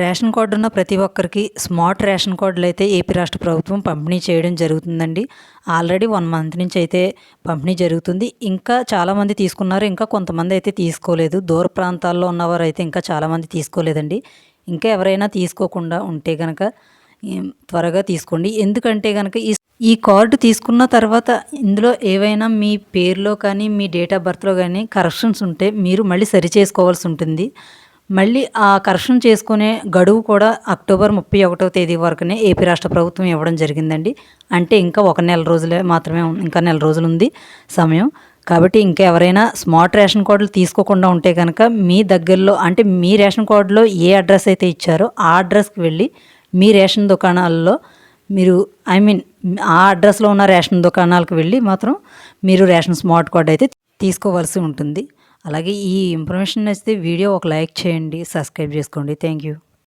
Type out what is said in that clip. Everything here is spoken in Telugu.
రేషన్ కార్డు ఉన్న ప్రతి ఒక్కరికి స్మార్ట్ రేషన్ కార్డులు అయితే ఏపీ రాష్ట్ర ప్రభుత్వం పంపిణీ చేయడం జరుగుతుందండి. ఆల్రెడీ 1 మంత్ నుంచి అయితే పంపిణీ జరుగుతుంది. ఇంకా చాలామంది తీసుకున్నారు. ఇంకా కొంతమంది అయితే తీసుకోలేదు. దూర ప్రాంతాల్లో ఉన్నవారు అయితే ఇంకా చాలామంది తీసుకోలేదండి. ఇంకా ఎవరైనా తీసుకోకుండా ఉంటే గనక త్వరగా తీసుకోండి. ఎందుకంటే గనక ఈ కార్డు తీసుకున్న తర్వాత ఇందులో ఏవైనా మీ పేరులో కానీ మీ డేట్ ఆఫ్ బర్త్లో కానీ కరెక్షన్స్ ఉంటే మీరు మళ్ళీ సరి చేసుకోవాల్సి ఉంటుంది. మళ్ళీ ఆ కరెక్షన్ చేసుకునే గడువు కూడా అక్టోబర్ 31వ తేదీ వరకునే ఏపీ రాష్ట్ర ప్రభుత్వం ఇవ్వడం జరిగిందండి. అంటే ఇంకా ఒక నెల రోజులే మాత్రమే, ఇంకా నెల రోజులు ఉంది సమయం. కాబట్టి ఇంకా ఎవరైనా స్మార్ట్ రేషన్ కార్డులు తీసుకోకుండా ఉంటే కనుక మీ దగ్గరలో, అంటే మీ రేషన్ కార్డులో ఏ అడ్రస్ అయితే ఇచ్చారో ఆ అడ్రస్కి వెళ్ళి మీ రేషన్ దుకాణాల్లో మీరు ఆ అడ్రస్లో ఉన్న రేషన్ దుకాణాలకు వెళ్ళి మాత్రం మీరు రేషన్ స్మార్ట్ కార్డు అయితే తీసుకోవాల్సి ఉంటుంది. అలాగే ఈ ఇన్ఫర్మేషన్ నచ్చితే వీడియో ఒక లైక్ చేయండి, సబ్స్క్రైబ్ చేసుకోండి. Thank you.